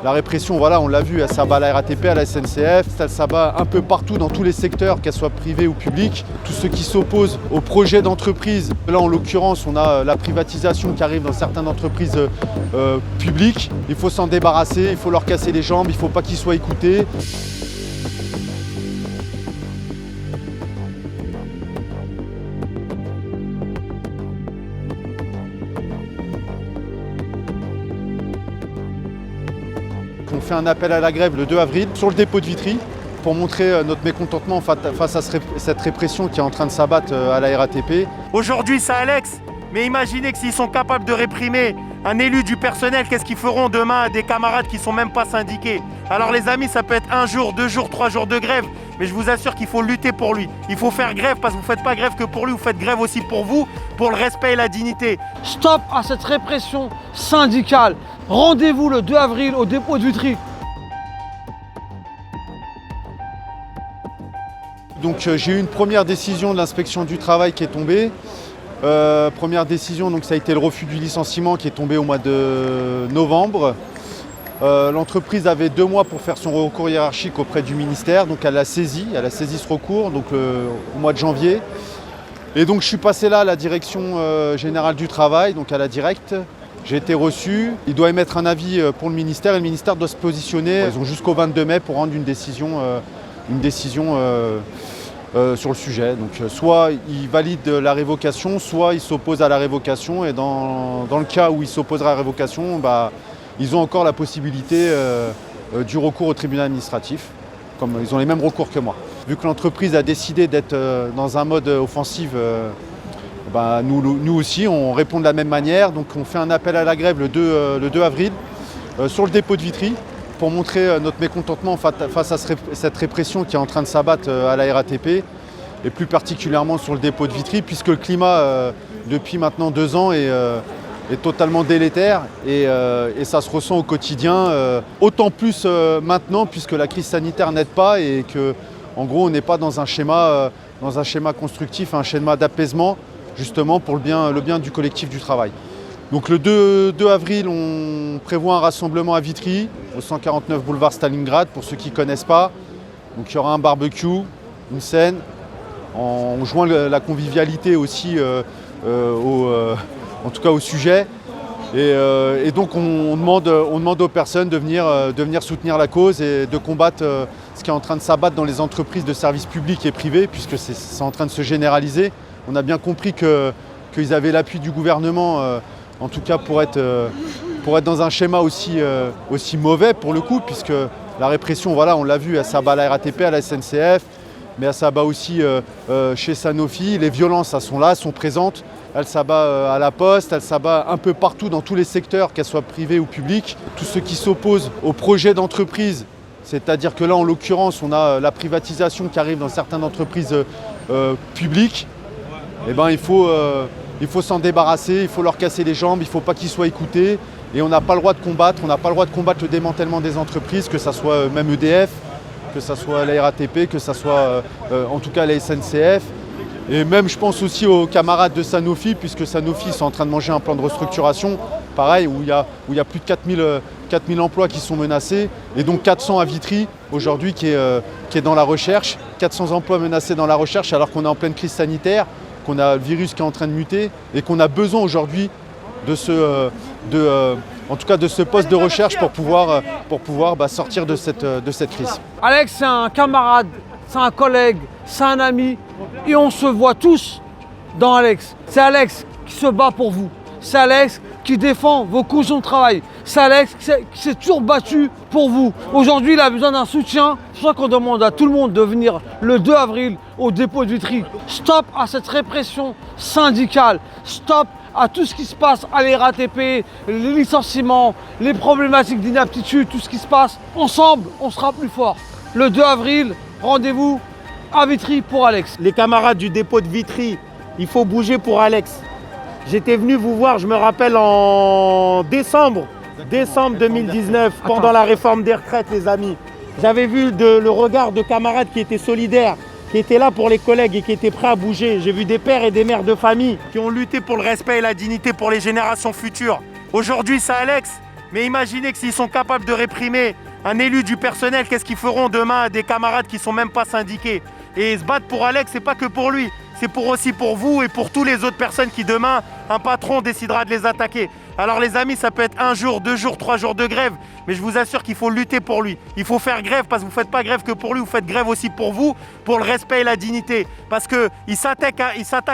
La répression, voilà, on l'a vu, elle s'abat à la RATP, à la SNCF, elle s'abat un peu partout dans tous les secteurs, qu'elles soient privés ou publics. Tous ceux qui s'opposent au projet d'entreprise, là en l'occurrence, on a la privatisation qui arrive dans certaines entreprises publiques. Il faut s'en débarrasser, il faut leur casser les jambes, il ne faut pas qu'ils soient écoutés. On fait un appel à la grève le 2 avril sur le dépôt de Vitry pour montrer notre mécontentement face à cette répression qui est en train de s'abattre à la RATP. Aujourd'hui c'est Alex, mais imaginez que s'ils sont capables de réprimer un élu du personnel, qu'est-ce qu'ils feront demain à des camarades qui ne sont même pas syndiqués? Alors les amis, ça peut être 1 jour, 2 jours, 3 jours de grève, mais je vous assure qu'il faut lutter pour lui. Il faut faire grève parce que vous ne faites pas grève que pour lui, vous faites grève aussi pour vous, pour le respect et la dignité. Stop à cette répression syndicale. Rendez-vous le 2 avril au dépôt de Vitry. Donc j'ai eu une première décision de l'inspection du travail qui est tombée. Première décision, donc ça a été le refus du licenciement qui est tombé au mois de novembre. L'entreprise avait 2 mois pour faire son recours hiérarchique auprès du ministère, donc elle a saisi ce recours donc, au mois de janvier. Et donc je suis passé là à la direction générale du travail, donc à la directe. J'ai été reçu, il doit émettre un avis pour le ministère et le ministère doit se positionner. Ils ont jusqu'au 22 mai pour rendre une décision sur le sujet. Donc soit ils valident la révocation, soit ils s'opposent à la révocation. Et dans le cas où ils s'opposeraient à la révocation, ils ont encore la possibilité du recours au tribunal administratif, comme ils ont les mêmes recours que moi. Vu que l'entreprise a décidé d'être dans un mode offensif, nous aussi, on répond de la même manière. Donc on fait un appel à la grève le 2 avril sur le dépôt de Vitry pour montrer notre mécontentement face à cette répression qui est en train de s'abattre à la RATP et plus particulièrement sur le dépôt de Vitry puisque le climat depuis maintenant 2 ans est totalement délétère et ça se ressent au quotidien, autant plus maintenant puisque la crise sanitaire n'aide pas et que en gros on n'est pas dans un schéma constructif, un schéma d'apaisement justement pour le bien du collectif du travail. Donc le 2 avril, on prévoit un rassemblement à Vitry, au 149 boulevard Stalingrad, pour ceux qui ne connaissent pas. Donc il y aura un barbecue, une scène, on joint la convivialité aussi en tout cas au sujet. Et donc on demande aux personnes de venir soutenir la cause et de combattre ce qui est en train de s'abattre dans les entreprises de services publics et privés, puisque c'est en train de se généraliser. On a bien compris qu'ils avaient l'appui du gouvernement, en tout cas pour être dans un schéma aussi mauvais pour le coup, puisque la répression, voilà, on l'a vu, elle s'abat à la RATP, à la SNCF, mais elle s'abat aussi chez Sanofi. Les violences, elles sont là, elles sont présentes. Elle s'abat à la Poste, elle s'abat un peu partout dans tous les secteurs, qu'elles soient privés ou publics. Tous ceux qui s'opposent au projet d'entreprise, c'est-à-dire que là, en l'occurrence, on a la privatisation qui arrive dans certaines entreprises publiques. Eh ben, il faut s'en débarrasser, il faut leur casser les jambes, il ne faut pas qu'ils soient écoutés. Et on n'a pas le droit de combattre, le démantèlement des entreprises, que ce soit même EDF, que ce soit la RATP, que ce soit en tout cas la SNCF. Et même je pense aussi aux camarades de Sanofi, puisque Sanofi sont en train de manger un plan de restructuration, pareil, où il y a plus de 4000 emplois qui sont menacés, et donc 400 à Vitry aujourd'hui qui est dans la recherche, 400 emplois menacés dans la recherche alors qu'on est en pleine crise sanitaire, qu'on a le virus qui est en train de muter et qu'on a besoin aujourd'hui de ce poste de recherche pour pouvoir sortir de cette crise. Alex, c'est un camarade, c'est un collègue, c'est un ami et on se voit tous dans Alex. C'est Alex qui se bat pour vous. C'est Alex qui défend vos conditions de travail. C'est Alex qui s'est toujours battu pour vous. Aujourd'hui, il a besoin d'un soutien. C'est pour ça qu'on demande à tout le monde de venir le 2 avril au dépôt de Vitry. Stop à cette répression syndicale. Stop à tout ce qui se passe à la RATP, les licenciements, les problématiques d'inaptitude, tout ce qui se passe. Ensemble, on sera plus fort. Le 2 avril, rendez-vous à Vitry pour Alex. Les camarades du dépôt de Vitry, il faut bouger pour Alex. J'étais venu vous voir, je me rappelle, en décembre 2019, pendant la réforme des retraites, les amis. J'avais vu le regard de camarades qui étaient solidaires, qui étaient là pour les collègues et qui étaient prêts à bouger. J'ai vu des pères et des mères de famille qui ont lutté pour le respect et la dignité pour les générations futures. Aujourd'hui, c'est Alex, Mais imaginez que s'ils sont capables de réprimer un élu du personnel, qu'est-ce qu'ils feront demain à des camarades qui ne sont même pas syndiqués? Et se battre pour Alex, c'est pas que pour lui, c'est aussi pour vous et pour toutes les autres personnes qui demain, un patron décidera de les attaquer. Alors les amis, ça peut être 1 jour, 2 jours, 3 jours de grève, mais je vous assure qu'il faut lutter pour lui. Il faut faire grève parce que vous ne faites pas grève que pour lui, vous faites grève aussi pour vous, pour le respect et la dignité. Parce qu'il s'attaque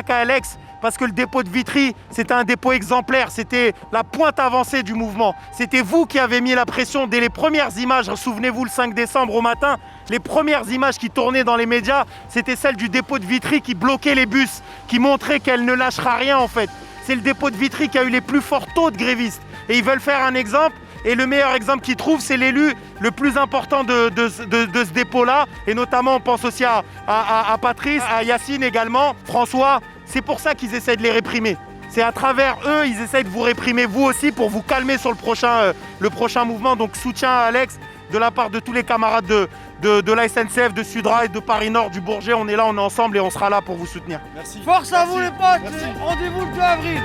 à Alex, parce que le dépôt de Vitry, c'était un dépôt exemplaire, c'était la pointe avancée du mouvement. C'était vous qui avez mis la pression dès les premières images. Souvenez-vous, le 5 décembre au matin, les premières images qui tournaient dans les médias, c'était celle du dépôt de Vitry qui bloquait les bus, qui montrait qu'elle ne lâchera rien en fait. C'est le dépôt de Vitry qui a eu les plus forts taux de grévistes. Et ils veulent faire un exemple. Et le meilleur exemple qu'ils trouvent, c'est l'élu le plus important de ce dépôt-là. Et notamment, on pense aussi à Patrice, à Yacine également, François. C'est pour ça qu'ils essaient de les réprimer. C'est à travers eux, ils essaient de vous réprimer vous aussi pour vous calmer sur le prochain mouvement. Donc soutien à Alex de la part de tous les camarades de la SNCF, de Sudra et de Paris Nord, du Bourget. On est là, on est ensemble et on sera là pour vous soutenir. Merci. Force à vous Merci. les potes. Merci. Rendez-vous le 2 avril.